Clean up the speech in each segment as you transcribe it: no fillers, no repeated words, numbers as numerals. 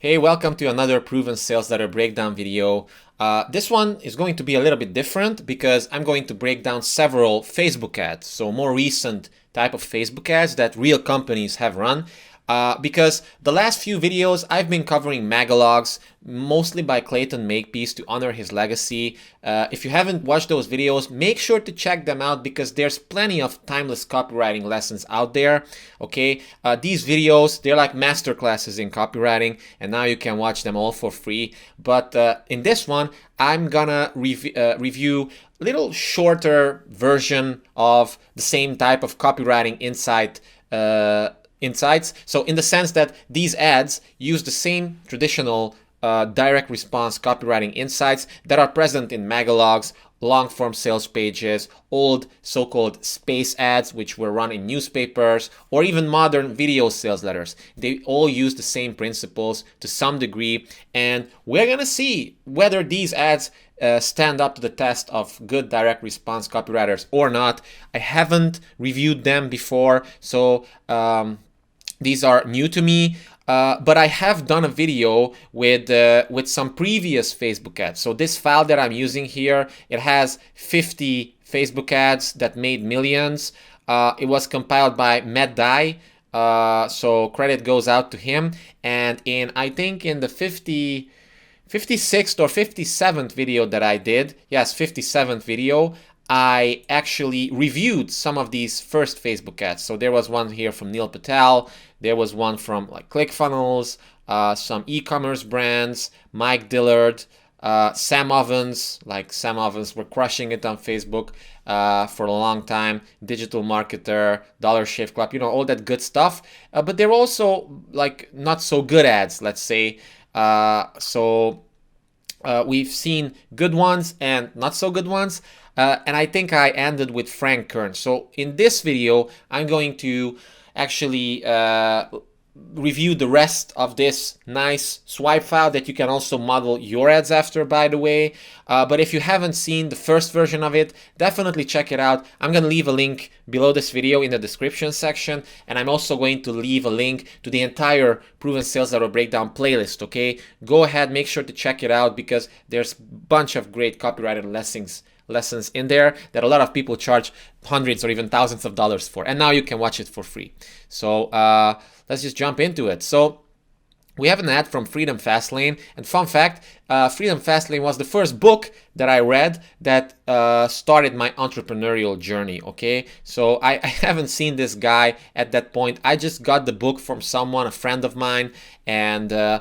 Hey, welcome to another proven sales letter breakdown video. This one is going to be a little bit different because I'm going to break down several Facebook ads, so more recent type of Facebook ads that real companies have run. Because the last few videos I've been covering magalogs, mostly by Clayton Makepeace to honor his legacy. If you haven't watched those videos, make sure to check them out because there's plenty of timeless copywriting lessons out there. Okay, these videos, they're like master classes in copywriting, and now you can watch them all for free. But in this one, I'm gonna review a little shorter version of the same type of copywriting insights. So in the sense that these ads use the same traditional direct response copywriting insights that are present in magalogs, long form sales pages, old so-called space ads which were run in newspapers, or even modern video sales letters. They all use the same principles to some degree, and we're gonna see whether these ads stand up to the test of good direct response copywriters or not. I haven't reviewed them before, so these are new to me, but I have done a video with some previous Facebook ads. So this file that I'm using here, it has 50 Facebook ads that made millions. It was compiled by Matt Dye, so credit goes out to him. And I think in the 56th or 57th video that I did, yes, 57th video, I actually reviewed some of these first Facebook ads. So there was one here from Neil Patel. There was one from like ClickFunnels, some e-commerce brands, Mike Dillard, Sam Ovens. Like Sam Ovens were crushing it on Facebook for a long time. Digital marketer, Dollar Shave Club, all that good stuff. But there were also like not so good ads, let's say. We've seen good ones and not so good ones. And I think I ended with Frank Kern. So in this video, I'm going to actually review the rest of this nice swipe file that you can also model your ads after, by the way. But if you haven't seen the first version of it, definitely check it out. I'm going to leave a link below this video in the description section, and I'm also going to leave a link to the entire Proven Sales Letter Breakdown playlist, okay? Go ahead, make sure to check it out because there's a bunch of great copywriter lessons in there that a lot of people charge hundreds or even thousands of dollars for, and now you can watch it for free. So let's just jump into it. So we have an ad from Freedom Fastlane, and fun fact, Freedom Fastlane was the first book that I read that started my entrepreneurial journey, okay? So I haven't seen this guy at that point. I just got the book from someone, a friend of mine, and I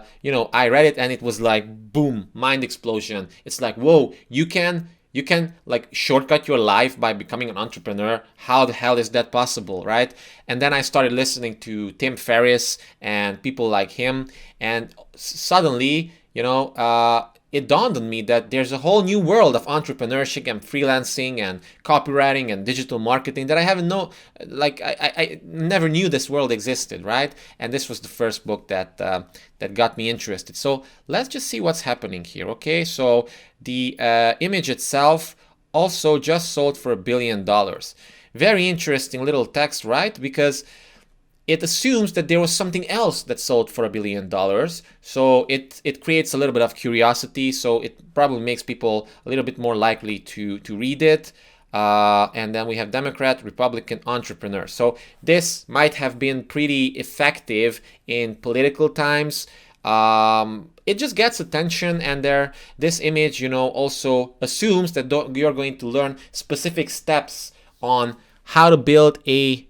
read it and it was like, boom, mind explosion. It's like, whoa, you can like shortcut your life by becoming an entrepreneur. How the hell is that possible, right? And then I started listening to Tim Ferriss and people like him, and suddenly, it dawned on me that there's a whole new world of entrepreneurship and freelancing and copywriting and digital marketing that I haven't known. Like I never knew this world existed, right? And this was the first book that got me interested. So let's just see what's happening here, okay? So the image itself also just sold for $1 billion. Very interesting little text, right? Because it assumes that there was something else that sold for $1 billion. So it creates a little bit of curiosity. So it probably makes people a little bit more likely to read it. And then we have Democrat, Republican, entrepreneur. So this might have been pretty effective in political times. It just gets attention, and this image, also assumes that you're going to learn specific steps on how to build a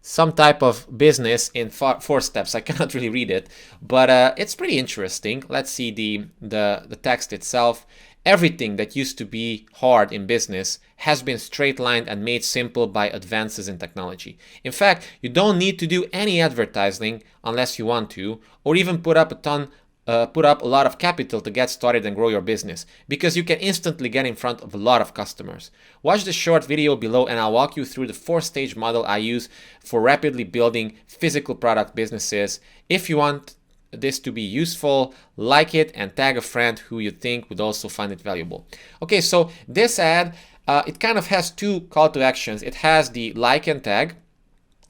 some type of business in 4 steps. I cannot really read it, but it's pretty interesting. Let's see the text itself. Everything that used to be hard in business has been straight-lined and made simple by advances in technology. In fact, you don't need to do any advertising unless you want to, or even put up a lot of capital to get started and grow your business, because you can instantly get in front of a lot of customers. Watch the short video below and I'll walk you through the 4-stage model I use for rapidly building physical product businesses. If you want this to be useful, like it and tag a friend who you think would also find it valuable. Okay, so this ad, it kind of has 2 call to actions. It has the like and tag,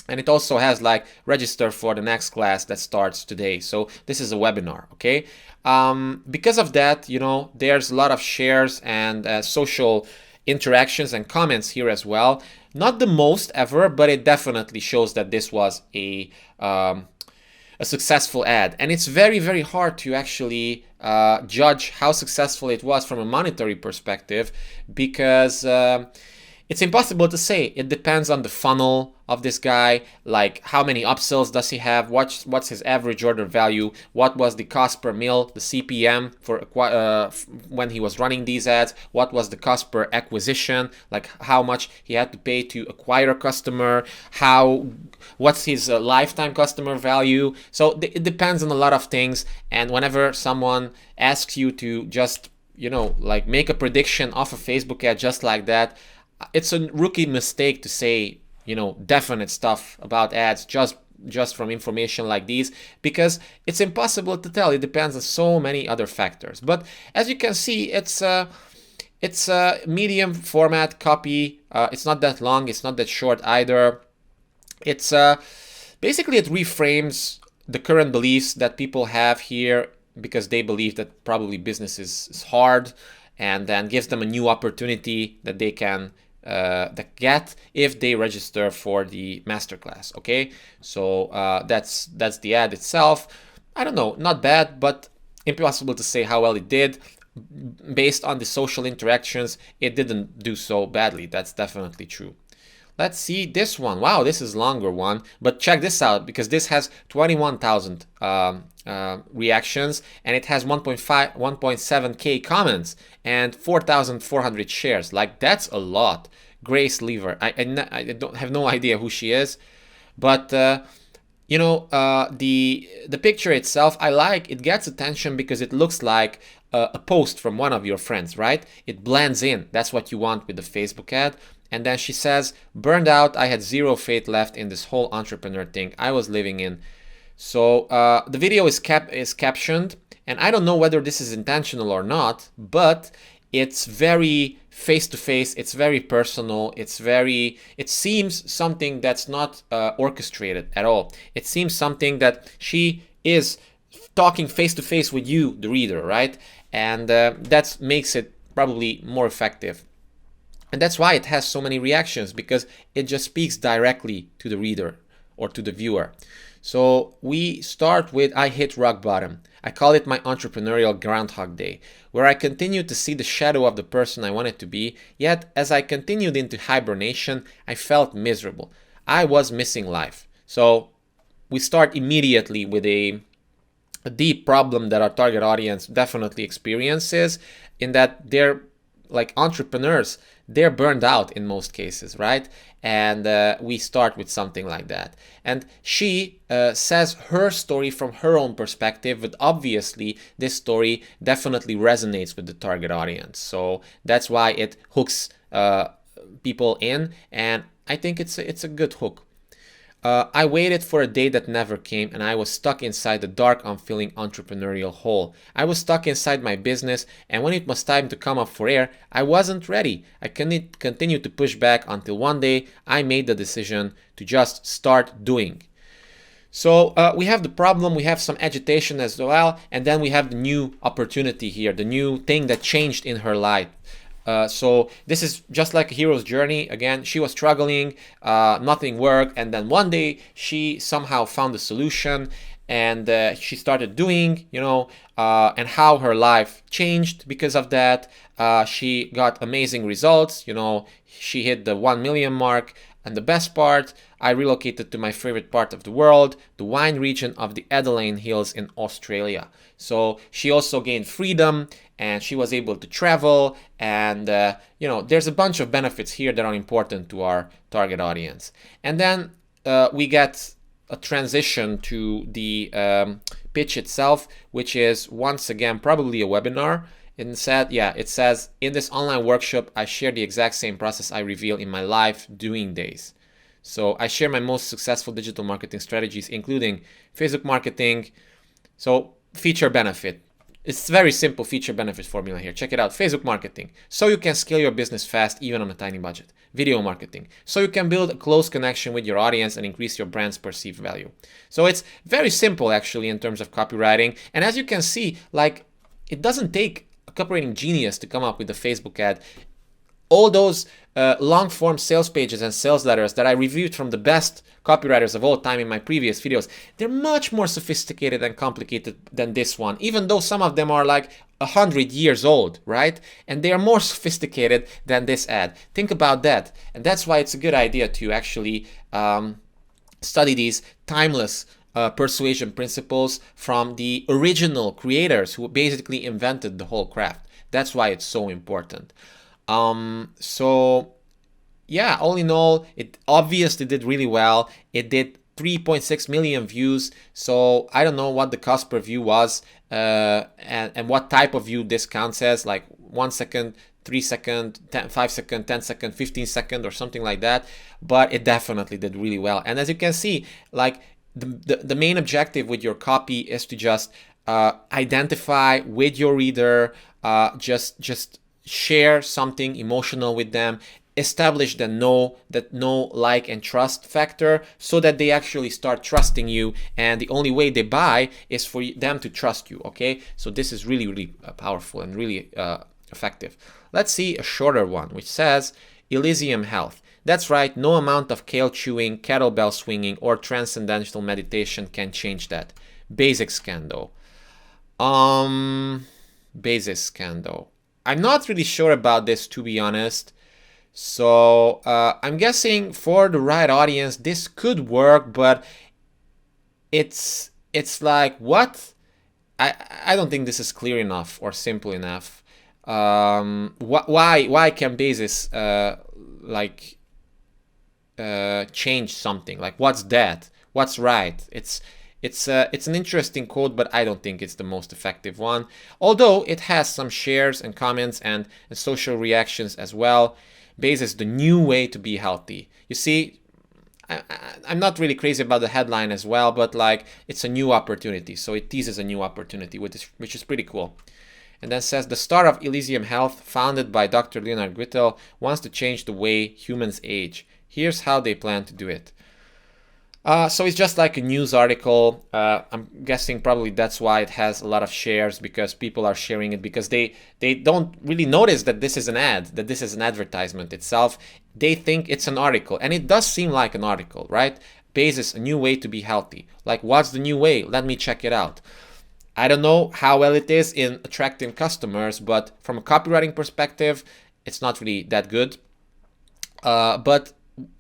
And it also has like register for the next class that starts today. So this is a webinar, okay? Because of that, you know, there's a lot of shares and social interactions and comments here as well. Not the most ever, but it definitely shows that this was a successful ad. And it's very, very hard to actually judge how successful it was from a monetary perspective, because it's impossible to say. It depends on the funnel of this guy, like how many upsells does he have, what's his average order value, what was the cost per mil, the CPM for when he was running these ads, what was the cost per acquisition, like how much he had to pay to acquire a customer, what's his lifetime customer value. So it depends on a lot of things. And whenever someone asks you to just, you know, like make a prediction off a Facebook ad just like that, it's a rookie mistake to say, you know, definite stuff about ads just from information like these, because it's impossible to tell. It depends on so many other factors. But as you can see, it's a medium format copy. It's not that long. It's not that short either. It's basically, it reframes the current beliefs that people have here, because they believe that probably business is hard, and then gives them a new opportunity that they can get if they register for the masterclass. Okay, so that's the ad itself. I don't know, not bad, but impossible to say how well it did. Based on the social interactions, it didn't do so badly. That's definitely true. Let's see this one. Wow, this is a longer one, but check this out, because this has 21,000 reactions, and it has 1.7k comments and 4,400 shares. Like, that's a lot. Grace Lever. I don't have no idea who she is, but you know, the picture itself, I like. It gets attention because it looks like a post from one of your friends, right? It blends in. That's what you want with the Facebook ad. And then she says, burned out, I had zero faith left in this whole entrepreneur thing I was living in. So the video is captioned, and I don't know whether this is intentional or not, but it's very face-to-face, it's very personal, it seems something that's not orchestrated at all. It seems something that she is talking face-to-face with you, the reader, right? And that makes it probably more effective. And that's why it has so many reactions, because it just speaks directly to the reader or to the viewer. So we start with I hit rock bottom. I call it my entrepreneurial Groundhog Day, where I continued to see the shadow of the person I wanted to be, yet as I continued into hibernation, I felt miserable. I was missing life. So we start immediately with a deep problem that our target audience definitely experiences, in that they're like entrepreneurs, they're burned out in most cases, right? And we start with something like that. And she says her story from her own perspective, but obviously this story definitely resonates with the target audience. So that's why it hooks people in, and I think it's a good hook. I waited for a day that never came, and I was stuck inside the dark, unfilling entrepreneurial hole. I was stuck inside my business, and when it was time to come up for air, I wasn't ready. I continued to push back until one day I made the decision to just start doing. So we have the problem, we have some agitation as well, and then we have the new opportunity here, the new thing that changed in her life. So this is just like a hero's journey. Again, she was struggling, nothing worked, and then one day she somehow found a solution, and she started doing, and how her life changed because of that. She got amazing results. She hit the 1 million mark. And the best part, I relocated to my favorite part of the world, the wine region of the Adelaide Hills in Australia. So she also gained freedom, and she was able to travel, and there's a bunch of benefits here that are important to our target audience. And then we get a transition to the pitch itself, which is once again probably a webinar. It says, in this online workshop, I share the exact same process I reveal in my live doing days. So I share my most successful digital marketing strategies, including Facebook marketing. So feature benefit. It's very simple feature benefit formula here. Check it out. Facebook marketing, so you can scale your business fast even on a tiny budget. Video marketing, so you can build a close connection with your audience and increase your brand's perceived value. So it's very simple actually in terms of copywriting. And as you can see, like, it doesn't take a copywriting genius to come up with a Facebook ad. All those long form sales pages and sales letters that I reviewed from the best copywriters of all time in my previous videos, they're much more sophisticated and complicated than this one, even though some of them are like 100 years old, right? And they are more sophisticated than this ad. Think about that. And that's why it's a good idea to actually study these timeless persuasion principles from the original creators who basically invented the whole craft. That's why it's so important. So yeah, all in all, it obviously did really well. It did 3.6 million views. So I don't know what the cost per view was, and what type of view this counts as, like 1 second, 3 second, 5 second, 10 second, 15 second, or something like that. But it definitely did really well. And as you can see, like the main objective with your copy is to just identify with your reader, just share something emotional with them, establish the know, like, and trust factor, so that they actually start trusting you. And the only way they buy is for them to trust you. Okay, so this is really, really powerful and really effective. Let's see a shorter one, which says Elysium Health. That's right, no amount of kale chewing, kettlebell swinging, or transcendental meditation can change that. Basic scandal. Basic scandal. I'm not really sure about this, to be honest. So I'm guessing for the right audience, this could work, but it's like, what? I don't think this is clear enough or simple enough. Why can basis change something? Like, what's that? What's right? It's an interesting quote, but I don't think it's the most effective one. Although it has some shares and comments and social reactions as well. Basis, the new way to be healthy. You see, I'm not really crazy about the headline as well, but like, it's a new opportunity. So it teases a new opportunity, which is pretty cool. And then says, the star of Elysium Health, founded by Dr. Leonard Whittle, wants to change the way humans age. Here's how they plan to do it. So it's just like a news article. I'm guessing probably that's why it has a lot of shares, because people are sharing it, because they don't really notice that this is an ad, that this is an advertisement itself. They think it's an article, and it does seem like an article, right? Basis, a new way to be healthy. Like, what's the new way? Let me check it out. I don't know how well it is in attracting customers, but from a copywriting perspective, it's not really that good.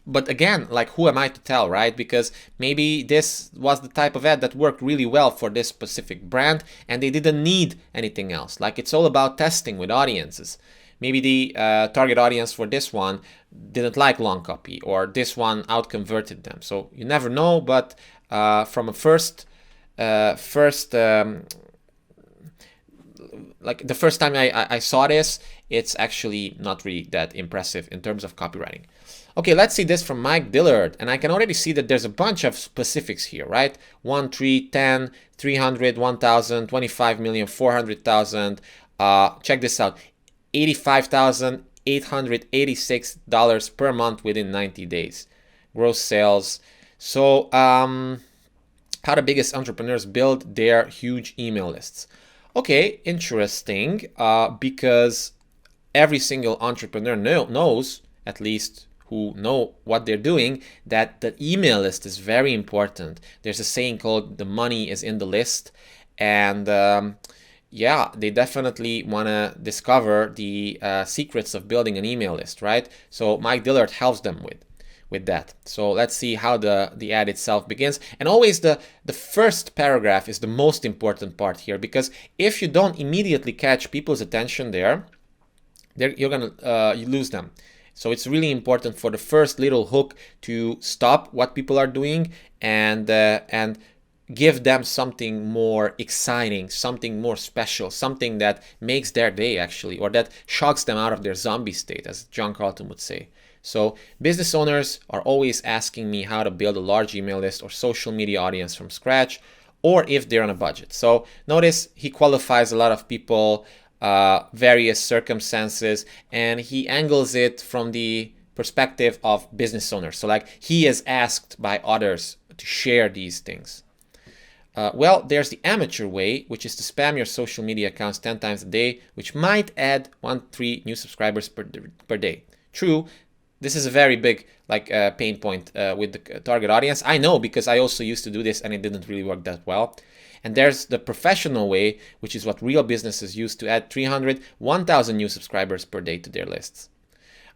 But again, like, who am I to tell, right? Because maybe this was the type of ad that worked really well for this specific brand, and they didn't need anything else. Like, it's all about testing with audiences. Maybe the target audience for this one didn't like long copy, or this one outconverted them. So you never know, but from a first like the first time I saw this, it's actually not really that impressive in terms of copywriting. Okay, let's see this from Mike Dillard, and I can already see that there's a bunch of specifics here, right? 1, 3, 10, 300, 1,000, 25 million, 400,000. Check this out, $85,886 per month within 90 days. Gross sales. So, how the biggest entrepreneurs build their huge email lists. Okay, interesting, because every single entrepreneur knows, at least who know what they're doing, that the email list is very important. There's a saying called the money is in the list, and yeah, they definitely want to discover the secrets of building an email list, right? So Mike Dillard helps them with that. So let's see how the ad itself begins. And always the first paragraph is the most important part here, because if you don't immediately catch people's attention there you're gonna you lose them. So it's really important for the first little hook to stop what people are doing and give them something more exciting, something more special, something that makes their day actually, or that shocks them out of their zombie state, as John Carlton would say. So business owners are always asking me how to build a large email list or social media audience from scratch, or if they're on a budget. So notice he qualifies a lot of people, various circumstances, and he angles it from the perspective of business owners. So like he is asked by others to share these things. Well, there's the amateur way, which is to spam your social media accounts 10 times a day, which might add 1-3 new subscribers per day. True, this is a very big pain point with the target audience. I know, because I also used to do this and it didn't really work that well. And there's the professional way, which is what real businesses use to add 300, 1,000 new subscribers per day to their lists.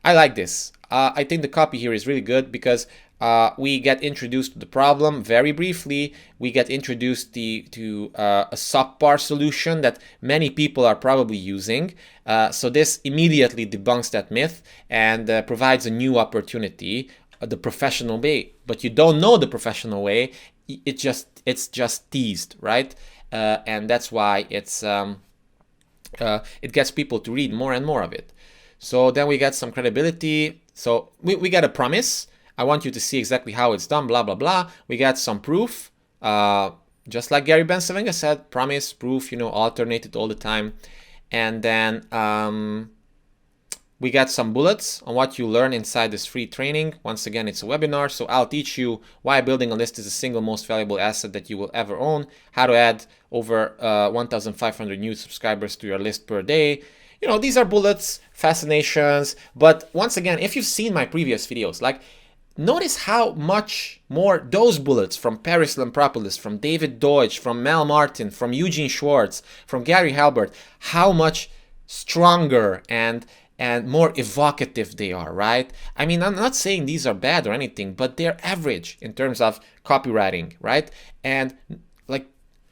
I like this. I think the copy here is really good because we get introduced to the problem very briefly. We get introduced to a subpar solution that many people are probably using. So this immediately debunks that myth and provides a new opportunity, the professional way. But you don't know the professional way. It's just teased, right? And that's why it gets people to read more and more of it. So then we get some credibility. So we get a promise. I want you to see exactly how it's done, blah, blah, blah. We got some proof, just like Gary Bensavenga said, promise, proof, alternate it all the time. And then we got some bullets on what you learn inside this free training. Once again, it's a webinar, so I'll teach you why building a list is the single most valuable asset that you will ever own, how to add over 1,500 new subscribers to your list per day. These are bullets, fascinations, but once again, if you've seen my previous videos, notice how much more those bullets from Paris Lampropoulos, from David Deutsch, from Mel Martin, from Eugene Schwartz, from Gary Halpern, how much stronger and more evocative they are, right? I mean, I'm not saying these are bad or anything, but they're average in terms of copywriting, right? And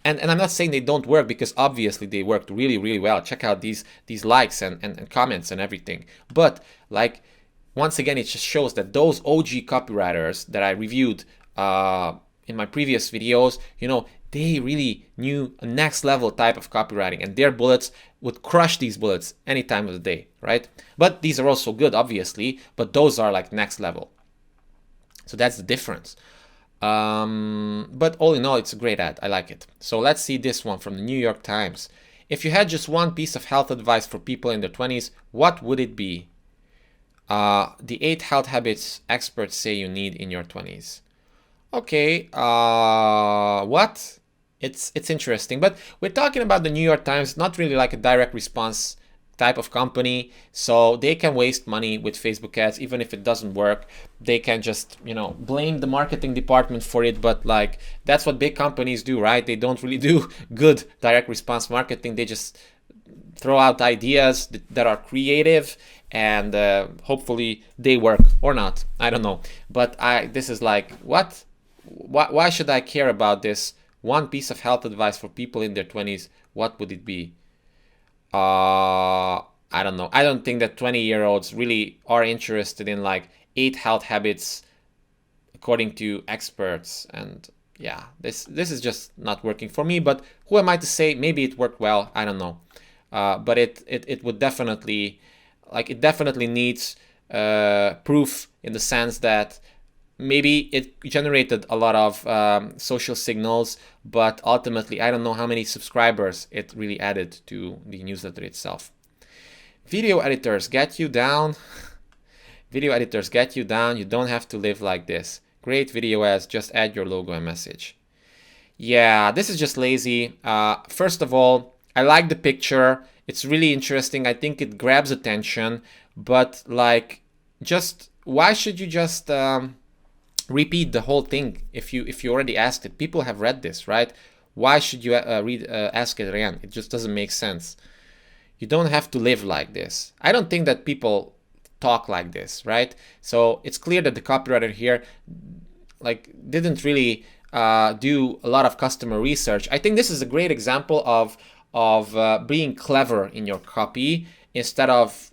I'm not saying they don't work, because obviously they worked really, really well. Check out these likes and comments and everything. But once again, it just shows that those OG copywriters that I reviewed in my previous videos, they really knew a next level type of copywriting, and their bullets would crush these bullets any time of the day, right? But these are also good, obviously, but those are next level. So that's the difference. But all in all, it's a great ad. I like it. So let's see this one from the New York Times. If you had just one piece of health advice for people in their 20s, what would it be? The 8 health habits experts say you need in your 20s. Okay, what? It's interesting, but we're talking about the New York Times, not really like a direct response type of company, so they can waste money with Facebook ads even if it doesn't work. They can just blame the marketing department for it, but that's what big companies do, right? They don't really do good direct response marketing. They just throw out ideas that are creative, and hopefully they work or not. I don't know, but this is what? Why should I care about this one piece of health advice for people in their 20s? What would it be? I don't know. I don't think that 20-year-olds really are interested in 8 health habits according to experts. And yeah, this is just not working for me. But who am I to say? Maybe it worked well. I don't know. But it would definitely it definitely needs proof, in the sense that maybe it generated a lot of social signals, but ultimately I don't know how many subscribers it really added to the newsletter itself. Video editors get you down. Video editors get you down. You don't have to live like this. Great video ads, just add your logo and message. Yeah, this is just lazy. First of all, I like the picture. It's really interesting. I think it grabs attention, but just why should you just repeat the whole thing if you already asked it? People have read this, right? Why should you ask it again? It just doesn't make sense. You don't have to live like this. I don't think that people talk like this, right? So it's clear that the copywriter here didn't really do a lot of customer research. I think this is a great example of being clever in your copy instead of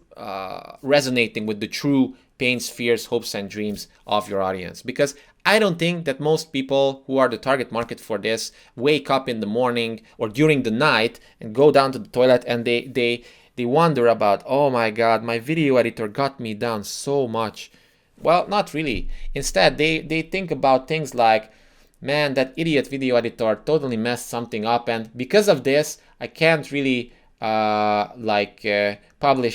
resonating with the true pains, fears, hopes, and dreams of your audience. Because I don't think that most people who are the target market for this wake up in the morning or during the night and go down to the toilet and they wonder about, oh my God, my video editor got me down so much. Well, not really. Instead, they think about things like, man, that idiot video editor totally messed something up, and because of this, I can't really publish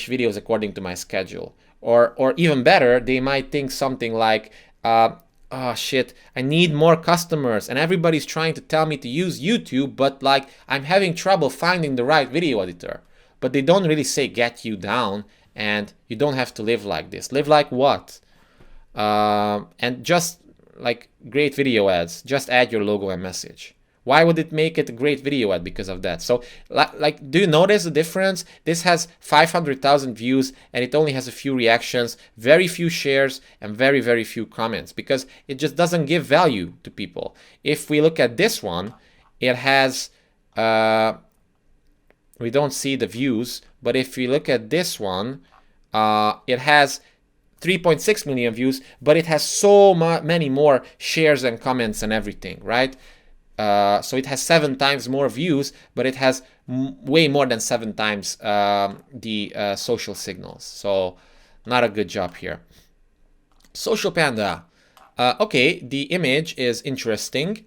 videos according to my schedule. Or even better, they might think something like, oh shit, I need more customers and everybody's trying to tell me to use YouTube, but like I'm having trouble finding the right video editor. But they don't really say get you down, and you don't have to live like this. Live like what? And just like great video ads, just add your logo and message. Why would it make it a great video ad because of that? So like, do you notice the difference? This has 500,000 views and it only has a few reactions, very few shares, and very, very few comments, because it just doesn't give value to people. If we look at this one, it has, we don't see the views, but if we look at this one, it has 3.6 million views, but it has so many more shares and comments and everything, right? So it has 7 times more views, but it has way more than 7 times the social signals. So not a good job here. Social Panda. Okay, the image is interesting.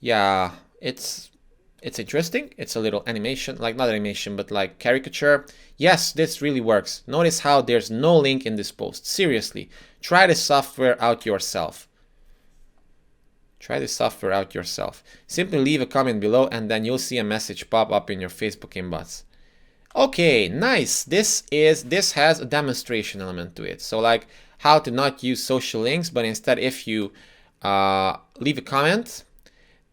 Yeah, it's interesting. It's a little animation, like not animation, but like caricature. Yes, this really works. Notice how there's no link in this post. Seriously, try this software out yourself. Try this software out yourself. Simply leave a comment below and then you'll see a message pop up in your Facebook inbox. Okay, nice. This has a demonstration element to it. So like how to not use social links, but instead if you leave a comment,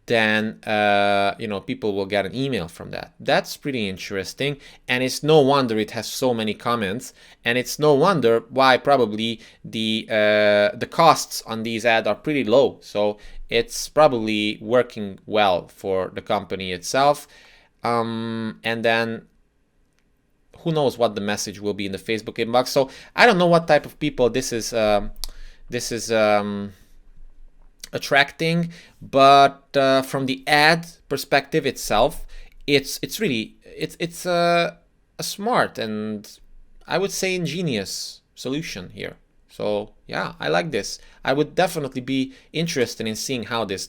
then people will get an email from that. That's pretty interesting, and it's no wonder it has so many comments, and it's no wonder why probably the costs on these ads are pretty low. So it's probably working well for the company itself. And then who knows what the message will be in the Facebook inbox. So I don't know what type of people this is attracting, but from the ad perspective itself, it's a smart and I would say ingenious solution here. So yeah, I like this. I would definitely be interested in seeing how this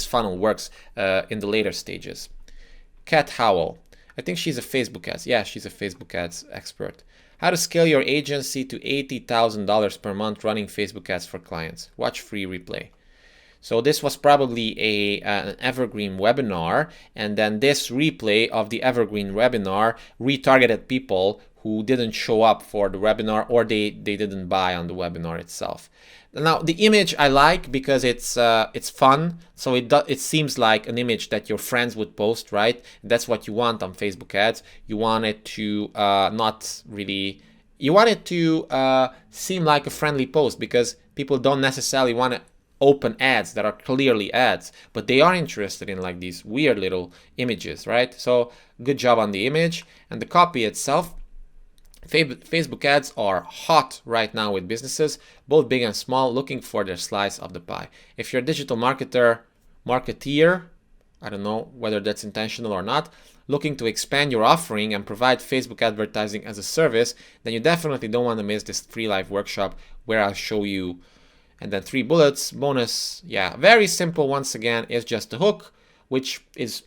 funnel works in the later stages. Kat Howell. I think she's a Facebook ads. Yeah, she's a Facebook ads expert. How to scale your agency to $80,000 per month running Facebook ads for clients. Watch free replay. So this was probably an evergreen webinar, and then this replay of the evergreen webinar retargeted people who didn't show up for the webinar, or they didn't buy on the webinar itself. Now the image I like because it's fun, so it seems like an image that your friends would post, right? That's what you want on Facebook ads. You want it to you want it to seem like a friendly post, because people don't necessarily want to open ads that are clearly ads, but they are interested in like these weird little images, right? So good job on the image. And the copy itself. Facebook ads are hot right now with businesses, both big and small, looking for their slice of the pie. If you're a digital marketeer, I don't know whether that's intentional or not, looking to expand your offering and provide Facebook advertising as a service, then you definitely don't want to miss this free live workshop where I'll show you. And then 3 bullets, bonus, yeah, very simple. Once again, it's just a hook, which is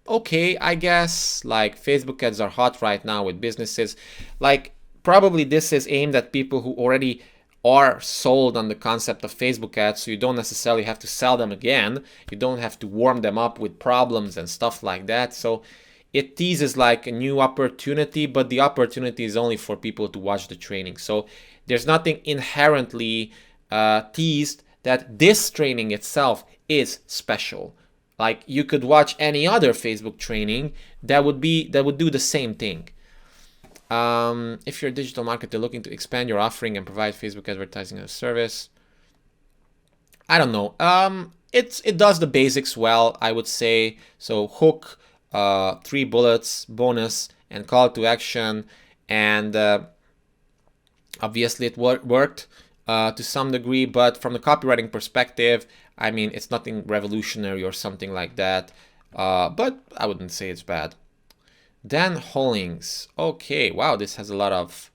okay, I guess. Like Facebook ads are hot right now with businesses. Like probably this is aimed at people who already are sold on the concept of Facebook ads, so you don't necessarily have to sell them again. You don't have to warm them up with problems and stuff like that. So it teases like a new opportunity, but the opportunity is only for people to watch the training. So there's nothing inherently teased that this training itself is special. Like you could watch any other Facebook training that would do the same thing. If you're a digital marketer looking to expand your offering and provide Facebook advertising as a service, I don't know. It does the basics well, I would say. So hook, 3 bullets, bonus, and call to action, and obviously it worked to some degree, but from the copywriting perspective, I mean, it's nothing revolutionary or something like that, but I wouldn't say it's bad. Then Hollings. Okay, wow, this has a lot of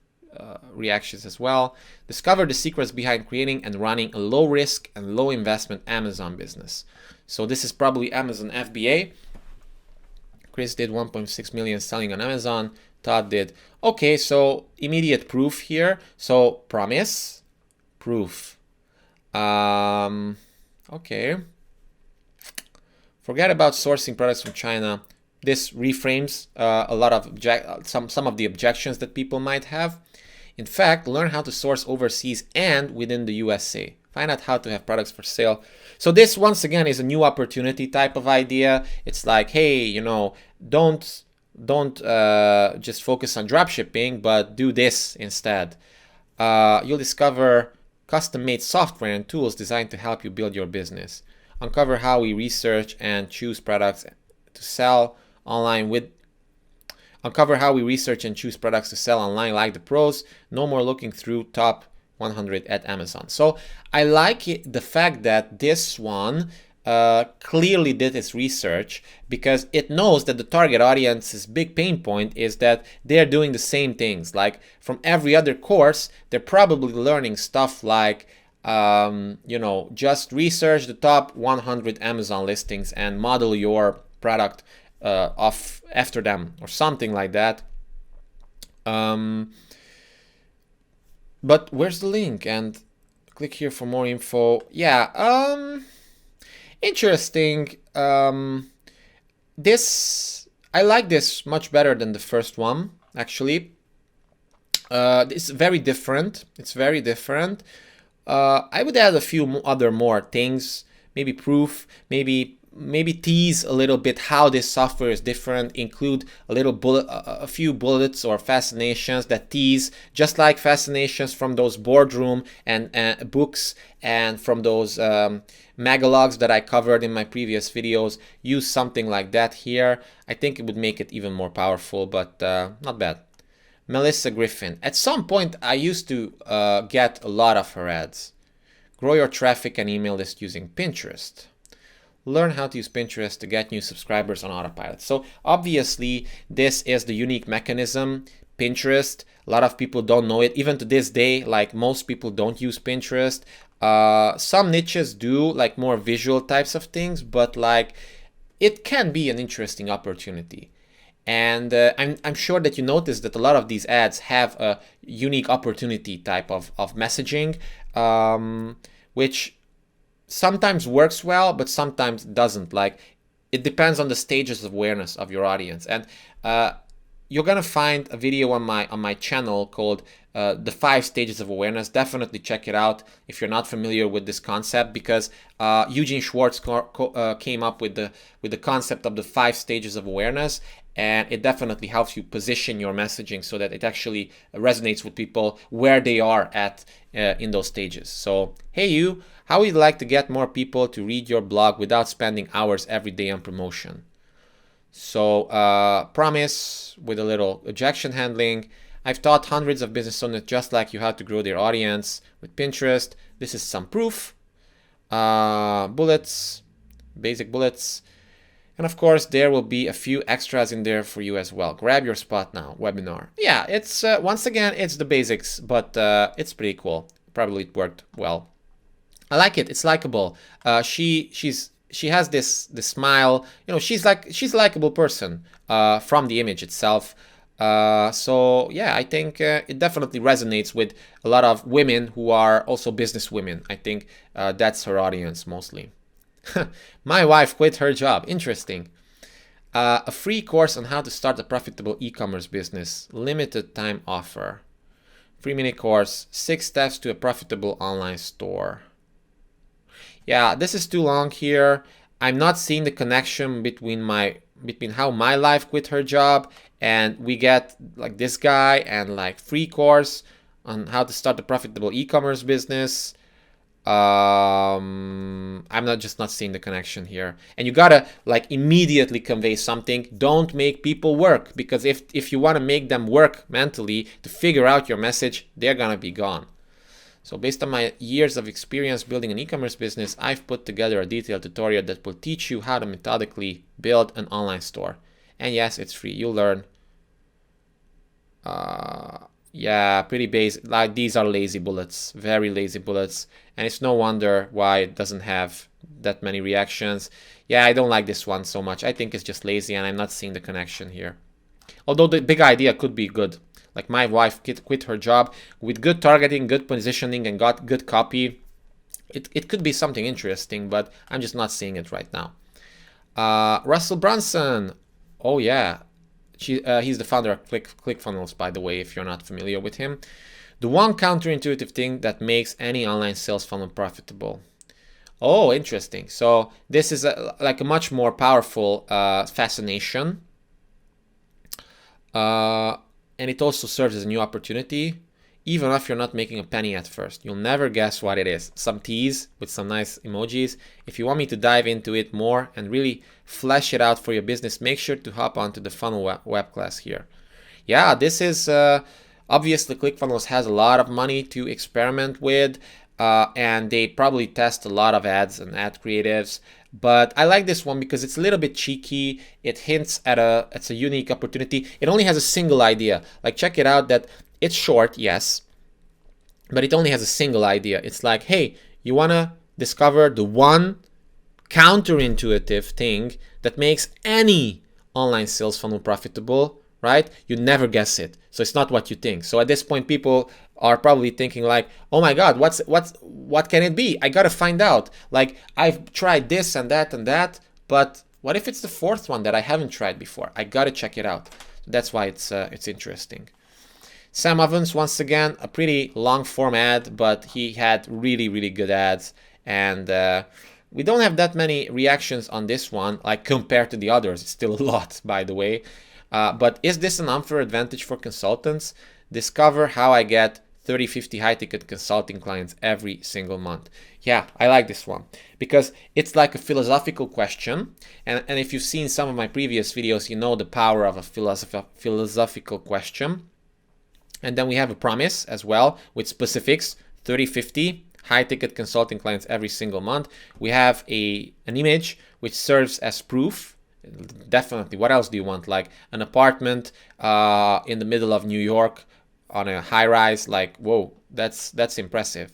reactions as well. Discover the secrets behind creating and running a low risk and low investment Amazon business. So this is probably Amazon FBA. Chris did 1.6 million selling on Amazon. Todd did. Okay, so immediate proof here. So promise, proof. Okay. Forget about sourcing products from China. This reframes a lot of some of the objections that people might have. In fact, learn how to source overseas and within the USA. Find out how to have products for sale. So this, once again, is a new opportunity type of idea. It's like, hey, you know, don't just focus on dropshipping, but do this instead. You'll discover custom-made software and tools designed to help you build your business. Uncover how we research and choose products to sell online Uncover how we research and choose products to sell online like the pros. No more looking through top 100 at Amazon. So I like the fact that this one clearly did its research, because it knows that the target audience's big pain point is that they're doing the same things. Like from every other course, they're probably learning stuff like, you know, just research the top 100 Amazon listings and model your product off after them or something like that. But where's the link? And click here for more info. Yeah, interesting. This, I like this much better than the first one, actually. It's very different. It's very different. I would add a few other more things, maybe proof, maybe tease a little bit how this software is different, include a few bullets or fascinations that tease, just like fascinations from those boardroom and books and from those magalogs that I covered in my previous videos. Use something like that here. I think it would make it even more powerful, but not bad. Melyssa Griffin. At some point, I used to get a lot of her ads. Grow your traffic and email list using Pinterest. Learn how to use Pinterest to get new subscribers on autopilot. So obviously, this is the unique mechanism. Pinterest, a lot of people don't know it. Even to this day, like most people don't use Pinterest. Some niches do, like more visual types of things, but like it can be an interesting opportunity. And I'm sure that you noticed that a lot of these ads have a unique opportunity type of messaging, which sometimes works well, but sometimes doesn't. Like, it depends on the stages of awareness of your audience. And you're gonna find a video on my channel called the 5 stages of awareness. Definitely check it out if you're not familiar with this concept, because Eugene Schwartz came up with the concept of the 5 stages of awareness, and it definitely helps you position your messaging so that it actually resonates with people where they are at in those stages. So, hey you, how would you like to get more people to read your blog without spending hours every day on promotion? So, promise with a little objection handling. I've taught hundreds of business owners just like you how to grow their audience with Pinterest. This is some proof. Bullets, basic bullets. And of course, there will be a few extras in there for you as well. Grab your spot now, webinar. Yeah, it's once again, it's the basics, but it's pretty cool. Probably it worked well. I like it. It's likable. She has this smile. You know, she's a likable person from the image itself. So yeah, I think it definitely resonates with a lot of women who are also business women. I think that's her audience mostly. My wife quit her job. Interesting. A free course on how to start a profitable e-commerce business. Limited time offer. Free mini course. 6 steps to a profitable online store. Yeah, this is too long here. I'm not seeing the connection between how my wife quit her job and we get like this guy and like free course on how to start a profitable e-commerce business. I'm not seeing the connection here. And you gotta like immediately convey something. Don't make people work, because if you want to make them work mentally to figure out your message, they're gonna be gone. So based on my years of experience building an e-commerce business, I've put together a detailed tutorial that will teach you how to methodically build an online store. And yes, it's free. You'll learn. Yeah, pretty basic. Like these are lazy bullets, very lazy bullets, and it's no wonder why it doesn't have that many reactions. Yeah, I don't like this one so much. I think it's just lazy, and I'm not seeing the connection here. Although the big idea could be good. Like my wife quit her job with good targeting, good positioning, and got good copy. It could be something interesting, but I'm just not seeing it right now. Russell Branson. Oh yeah, he's the founder of ClickFunnels, by the way, if you're not familiar with him. The one counterintuitive thing that makes any online sales funnel profitable. Oh, interesting. So this is like a much more powerful fascination. And it also serves as a new opportunity, even if you're not making a penny at first. You'll never guess what it is. Some tease with some nice emojis. If you want me to dive into it more and really flesh it out for your business, make sure to hop onto the funnel web class here. Yeah, this is obviously ClickFunnels has a lot of money to experiment with, and they probably test a lot of ads and ad creatives. But I like this one because it's a little bit cheeky. It hints at it's a unique opportunity. It only has a single idea. Like, check it out, that it's short, yes, but it only has a single idea. It's like, hey, you want to discover the one counterintuitive thing that makes any online sales funnel profitable, right? You never guess it. So it's not what you think. So at this point, people are probably thinking like, oh my God, what can it be? I gotta find out. Like, I've tried this and that, but what if it's the fourth one that I haven't tried before? I gotta check it out. That's why it's interesting. Sam Ovens, once again, a pretty long form ad, but he had really, really good ads. And we don't have that many reactions on this one, like compared to the others. It's still a lot, by the way. But is this an unfair advantage for consultants? Discover how I get 30-50 high-ticket consulting clients every single month. Yeah, I like this one because it's like a philosophical question. And if you've seen some of my previous videos, you know the power of a philosophical question. And then we have a promise as well with specifics, 30-50 high-ticket consulting clients every single month. We have an image which serves as proof. Definitely. What else do you want? Like an apartment in the middle of New York on a high rise. Like, whoa, that's impressive.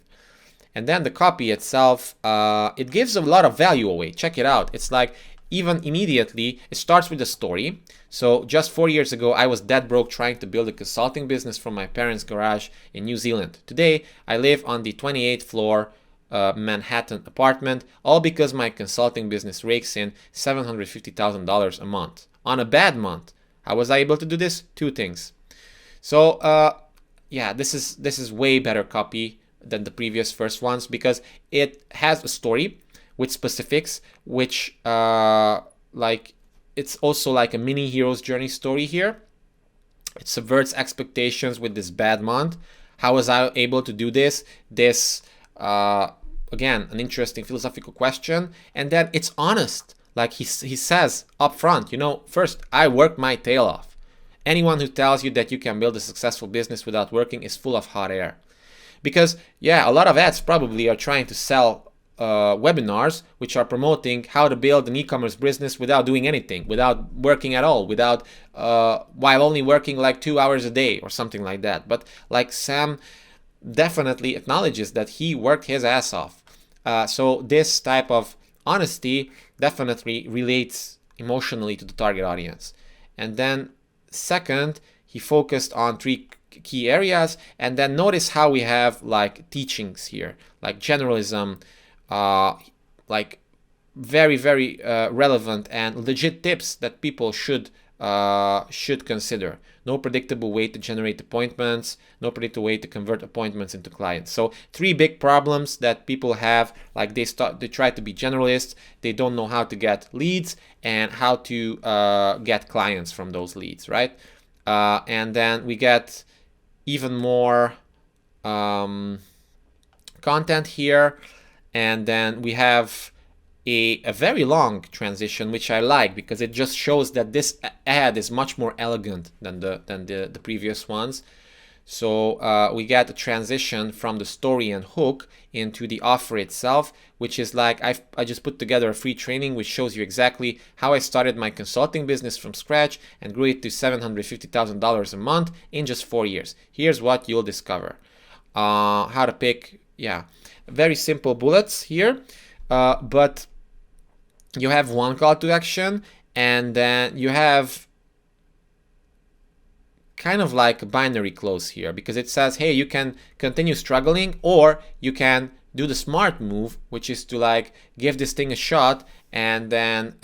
And then the copy itself, it gives a lot of value away. Check it out. It's like, even immediately, it starts with a story. So just 4 years ago, I was dead broke trying to build a consulting business from my parents' garage in New Zealand. Today, I live on the 28th floor Manhattan apartment, all because my consulting business rakes in $750,000 a month. On a bad month, how was I able to do this? Two things. So yeah, this is way better copy than the previous first ones because it has a story with specifics, which like it's also like a mini hero's journey story here. It subverts expectations with this bad month. How was I able to do this? This again, an interesting philosophical question, and then it's honest. Like he says up front, you know, first, I worked my tail off. Anyone who tells you that you can build a successful business without working is full of hot air. Because, yeah, a lot of ads probably are trying to sell webinars which are promoting how to build an e-commerce business without doing anything, without working at all, without while only working like 2 hours a day or something like that. But like Sam definitely acknowledges that he worked his ass off. So this type of honesty definitely relates emotionally to the target audience. And then second, he focused on 3 key areas. And then notice how we have like teachings here, like generalism, like very, very relevant and legit tips that people should consider. No predictable way to generate appointments, no predictable way to convert appointments into clients. So 3 big problems that people have, like they try to be generalists, they don't know how to get leads and how to get clients from those leads, right? And then we get even more content here, and then we have a very long transition, which I like because it just shows that this ad is much more elegant than the previous ones. So we get a transition from the story and hook into the offer itself, which is like I just put together a free training which shows you exactly how I started my consulting business from scratch and grew it to $750,000 a month in just 4 years. Here's what you'll discover. How to pick, very simple bullets here, but you have one call to action, and then you have kind of like a binary close here, because it says, hey, you can continue struggling, or you can do the smart move, which is to like give this thing a shot, and then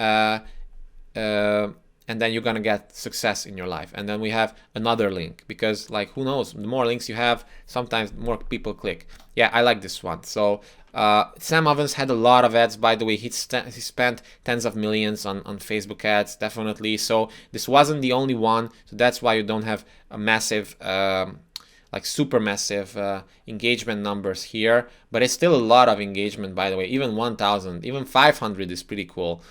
you're gonna get success in your life. And then we have another link, because like, who knows, the more links you have, sometimes more people click. Yeah, I like this one. So Sam Ovens had a lot of ads, by the way. He spent tens of millions on Facebook ads, definitely. So this wasn't the only one. So that's why you don't have a massive, like super massive engagement numbers here. But it's still a lot of engagement, by the way. Even 1,000, even 500 is pretty cool.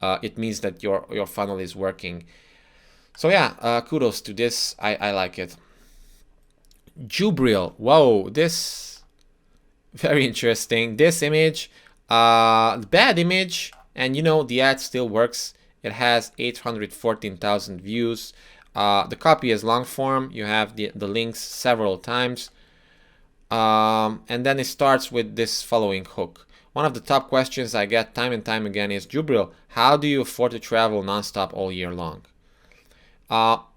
It means that your funnel is working. So yeah, kudos to this. I like it. Jubril. Whoa, this very interesting. This image, bad image, and you know the ad still works. It has 814,000 views. The copy is long form. You have the links several times, and then it starts with this following hook. One of the top questions I get time and time again is, Jubril, how do you afford to travel nonstop all year long?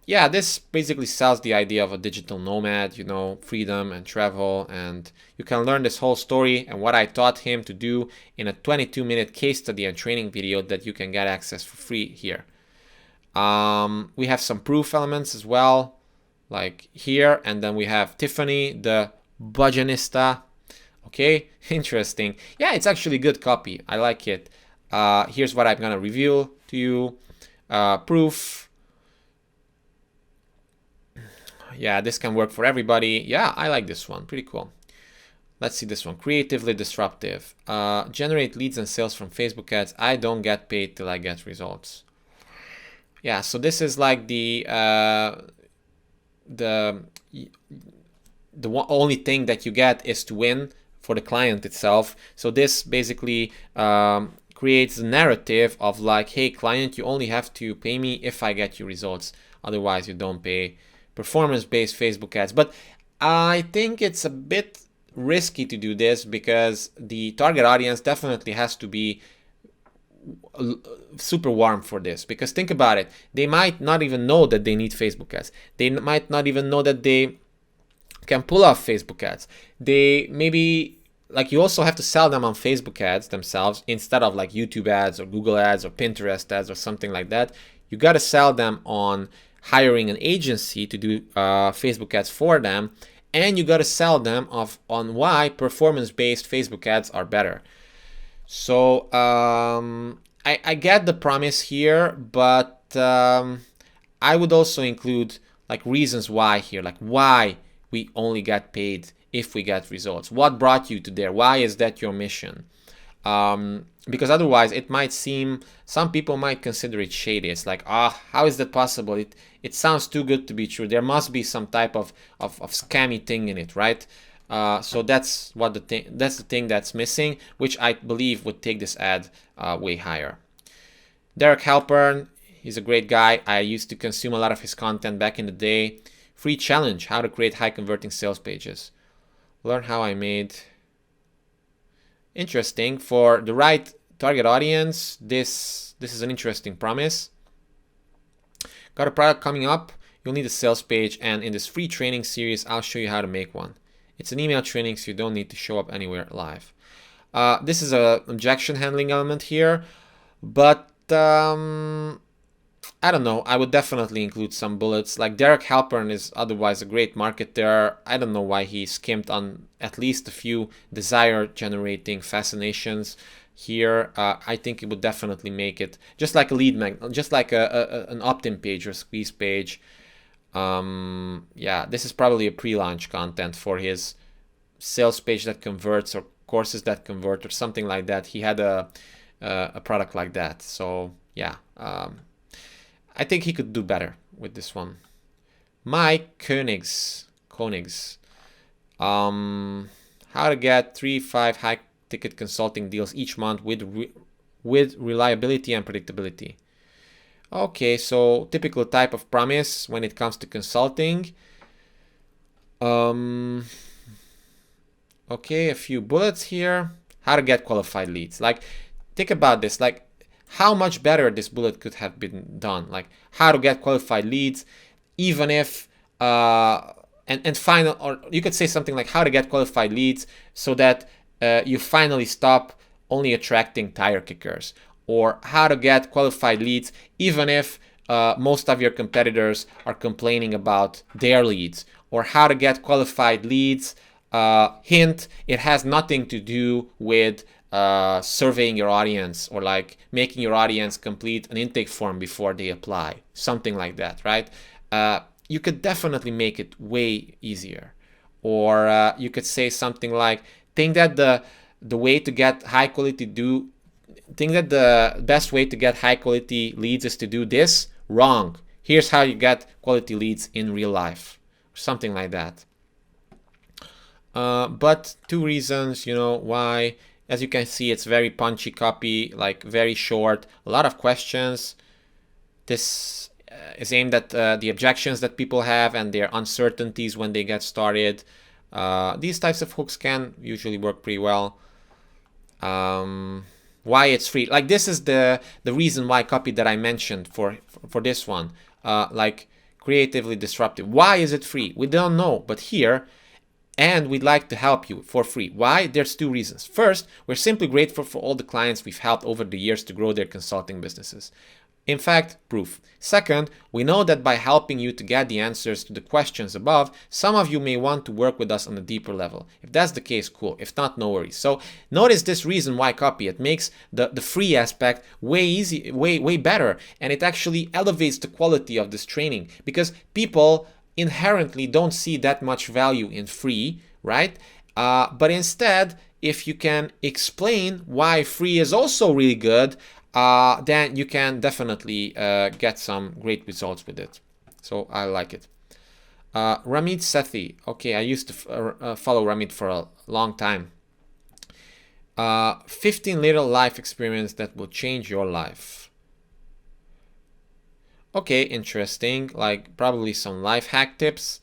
Yeah, this basically sells the idea of a digital nomad, you know, freedom and travel, and you can learn this whole story and what I taught him to do in a 22-minute case study and training video that you can get access for free here. We have some proof elements as well, like here, and then we have Tiffany, the budgetista. Okay, interesting. Yeah, it's actually good copy. I like it. Here's what I'm gonna reveal to you. Proof. Yeah, this can work for everybody. Yeah, I like this one. Pretty cool. Let's see this one. Creatively disruptive. Generate leads and sales from Facebook ads. I don't get paid till I get results. Yeah, so this is like the only thing that you get is to win for the client itself. So this basically creates a narrative of like, hey, client, you only have to pay me if I get you results. Otherwise, you don't pay. Performance-based Facebook ads. But I think it's a bit risky to do this, because the target audience definitely has to be super warm for this. Because think about it, they might not even know that they need Facebook ads. They might not even know that they can pull off Facebook ads. They maybe, like, you also have to sell them on Facebook ads themselves instead of like YouTube ads or Google ads or Pinterest ads or something like that. You got to sell them on hiring an agency to do Facebook ads for them, and you got to sell them on why performance-based Facebook ads are better. So I get the promise here, but I would also include like reasons why here, like why we only get paid if we get results. What brought you to there? Why is that your mission? Because otherwise it might seem, some people might consider it shady. It's like, how is that possible? It sounds too good to be true. There must be some type of scammy thing in it, right? So that's the thing that's missing, which I believe would take this ad way higher. Derek Halpern, he's a great guy. I used to consume a lot of his content back in the day. Free challenge, how to create high converting sales pages. Learn how I made. Interesting. For the right target audience, this is an interesting promise. Got a product coming up, you'll need a sales page, and in this free training series I'll show you how to make one. It's an email training, so you don't need to show up anywhere live. This is a objection handling element here, but I don't know, I would definitely include some bullets. Like Derek Halpern is otherwise a great marketer. I don't know why he skimped on at least a few desire generating fascinations here. I think it would definitely make it just like a lead magnet, just like an opt-in page or squeeze page. Yeah, this is probably a pre-launch content for his sales page that converts, or courses that convert, or something like that. He had a product like that. So yeah, I think he could do better with this one. My Koenigs Koenigs. How to get 3-5 high ticket consulting deals each month with reliability and predictability. Okay, so typical type of promise when it comes to consulting. Okay, a few bullets here. How to get qualified leads. Like, think about this. Like, how much better this bullet could have been done. Like, how to get qualified leads, even if and final, or you could say something like how to get qualified leads so that you finally stop only attracting tire kickers, or how to get qualified leads even if most of your competitors are complaining about their leads, or how to get qualified leads. Hint, it has nothing to do with surveying your audience or like making your audience complete an intake form before they apply, something like that, right? You could definitely make it way easier. Or you could say something like, think that the way to get high quality think that the best way to get high quality leads is to do this. Wrong. Here's how you get quality leads in real life, something like that. But 2 reasons, why. As you can see, it's very punchy copy, like very short, a lot of questions. This is aimed at the objections that people have and their uncertainties when they get started. These types of hooks can usually work pretty well. Why it's free. Like, this is the reason why copy that I mentioned for this one. Like, creatively disruptive. Why is it free? We don't know, but here, and we'd like to help you for free. Why? There's 2 reasons. First, we're simply grateful for all the clients we've helped over the years to grow their consulting businesses. In fact, proof. Second, we know that by helping you to get the answers to the questions above, some of you may want to work with us on a deeper level. If that's the case, cool. If not, no worries. So notice this reason why copy. It makes the free aspect way better, and it actually elevates the quality of this training, because people inherently don't see that much value in free, right? But instead, if you can explain why free is also really good, then you can definitely get some great results with it. So I like it. Ramit Sethi. Okay, I used to follow Ramit for a long time. 15 little life experience that will change your life. Okay, interesting. Like, probably some life hack tips.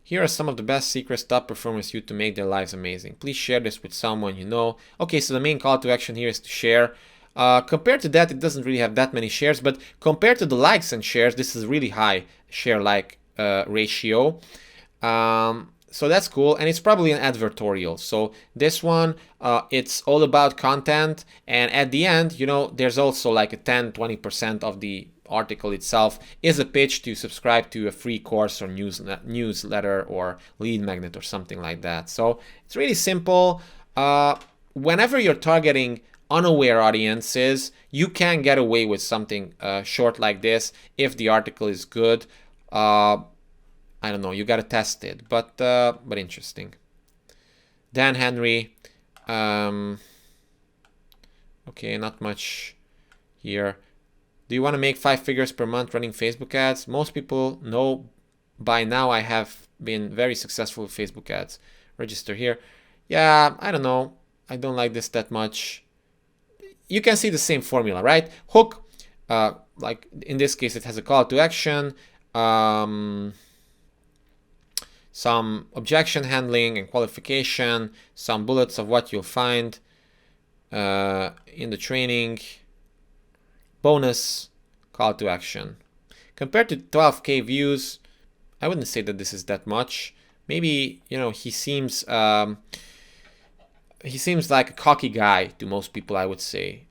Here are some of the best secrets top performers use to make their lives amazing. Please share this with someone you know. Okay, so the main call to action here is to share. Compared to that, it doesn't really have that many shares, but compared to the likes and shares, this is really high share-like ratio. So that's cool, and it's probably an advertorial. So this one, it's all about content, and at the end, there's also like a 10-20% of the article itself is a pitch to subscribe to a free course or newsletter or lead magnet or something like that. So it's really simple. Whenever you're targeting unaware audiences, you can get away with something short like this if the article is good. I don't know, you gotta test it, but interesting. Dan Henry. Okay, not much here. Do you want to make 5 figures per month running Facebook ads? Most people know by now I have been very successful with Facebook ads. Register here. Yeah, I don't know. I don't like this that much. You can see the same formula, right? Hook, like in this case, it has a call to action, some objection handling and qualification, some bullets of what you'll find in the training, bonus, call to action. Compared to 12K views, I wouldn't say that this is that much. Maybe, he seems like a cocky guy to most people, I would say,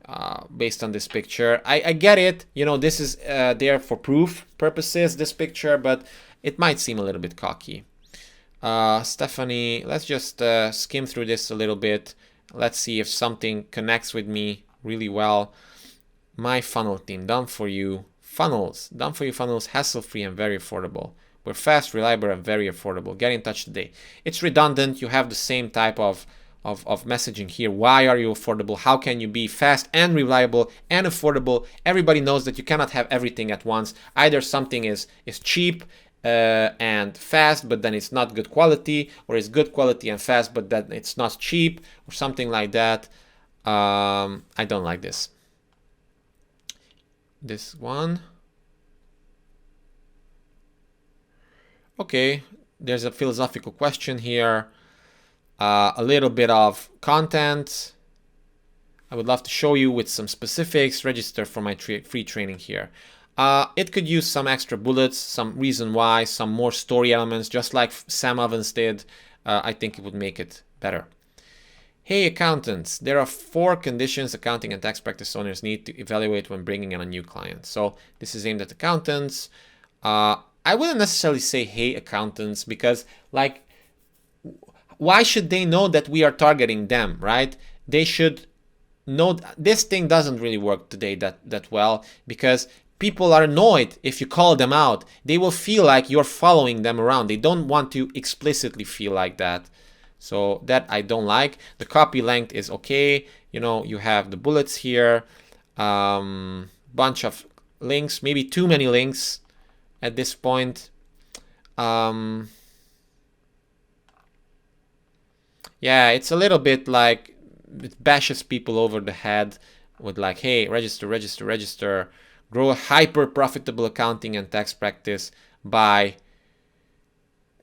based on this picture. I get it. This is there for proof purposes, this picture, but it might seem a little bit cocky. Stephanie, let's just skim through this a little bit. Let's see if something connects with me really well. My funnel team, done for you. Funnels, done for you funnels, hassle-free and very affordable. We're fast, reliable, and very affordable. Get in touch today. It's redundant. You have the same type of messaging here. Why are you affordable? How can you be fast and reliable and affordable? Everybody knows that you cannot have everything at once. Either something is cheap and fast, but then it's not good quality, or it's good quality and fast, but then it's not cheap, or something like that. I don't like this. This one. Okay, there's a philosophical question here. A little bit of content. I would love to show you with some specifics. Register for my free training here. It could use some extra bullets, some reason why, some more story elements, just like Sam Ovens did. I think it would make it better. Hey accountants, there are 4 conditions accounting and tax practice owners need to evaluate when bringing in a new client. So this is aimed at accountants. I wouldn't necessarily say hey accountants, because like, why should they know that we are targeting them, right? They should know this thing doesn't really work today that well, because people are annoyed if you call them out. They will feel like you're following them around. They don't want to explicitly feel like that. So that I don't like. The copy length is okay. You know, you have the bullets here, bunch of links, maybe too many links at this point. Yeah, it's a little bit like it bashes people over the head with like, hey, register, register, register, grow a hyper profitable accounting and tax practice by...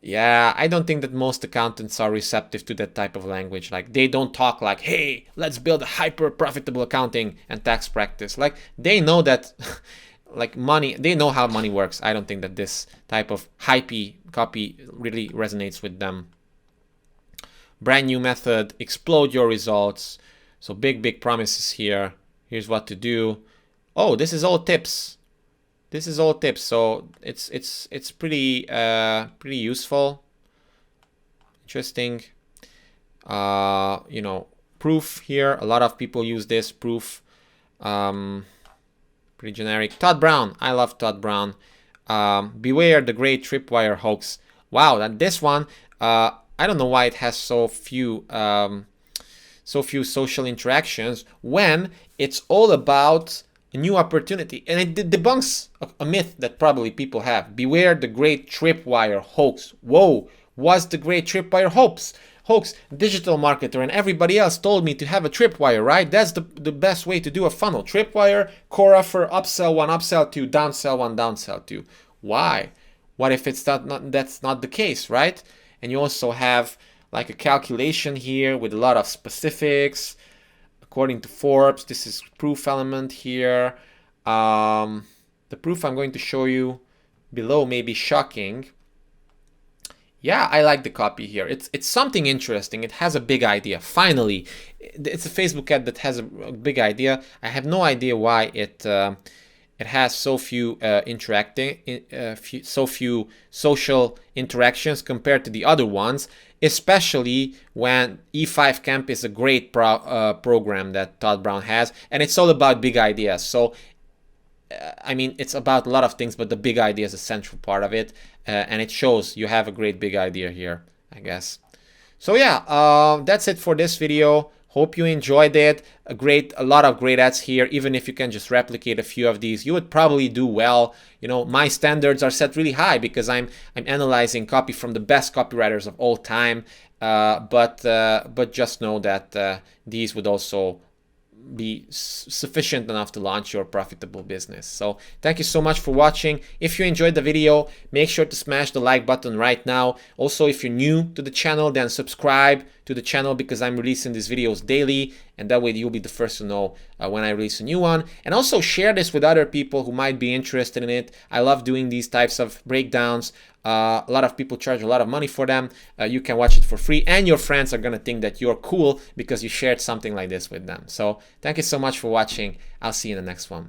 Yeah, I don't think that most accountants are receptive to that type of language. Like, they don't talk like, hey, let's build a hyper profitable accounting and tax practice. Like, they know that like money, they know how money works. I don't think that this type of hypey copy really resonates with them. Brand new method, explode your results. So big promises here. Here's what to do. Oh, this is all tips. This is all tips. So it's pretty pretty useful, interesting. You know, proof here. A lot of people use this proof. Pretty generic. Todd Brown. I love Todd Brown. Beware the great tripwire hoax. Wow, and this one, I don't know why it has so few social interactions when it's all about a new opportunity, and it debunks a myth that probably people have. Beware the great tripwire hoax. Whoa, what's the great tripwire hoax? Digital marketer and everybody else told me to have a tripwire, right? That's the best way to do a funnel. Tripwire, core offer, upsell 1, upsell 2, downsell 1, downsell 2. Why? What if it's that's not the case, right? And you also have like a calculation here with a lot of specifics. According to Forbes, this is proof element here. The proof I'm going to show you below may be shocking. Yeah, I like the copy here. It's something interesting. It has a big idea. Finally, it's a Facebook ad that has a big idea. I have no idea why it has so few so few social interactions compared to the other ones, especially when E5 Camp is a great program that Todd Brown has, and it's all about big ideas. So I mean, it's about a lot of things, but the big idea is a central part of it, and it shows you have a great big idea here, I guess. So yeah, that's it for this video. Hope you enjoyed it. A lot of great ads here. Even if you can just replicate a few of these, you would probably do well. You know, my standards are set really high because I'm analyzing copy from the best copywriters of all time. But just know that these would also be sufficient enough to launch your profitable business. So thank you so much for watching. If you enjoyed the video, make sure to smash the like button right now. Also, if you're new to the channel, then subscribe to the channel because I'm releasing these videos daily, and that way you'll be the first to know when I release a new one. And also share this with other people who might be interested in it. I love doing these types of breakdowns. A lot of people charge a lot of money for them. You can watch it for free, and your friends are gonna think that you're cool because you shared something like this with them. So thank you so much for watching. I'll see you in the next one.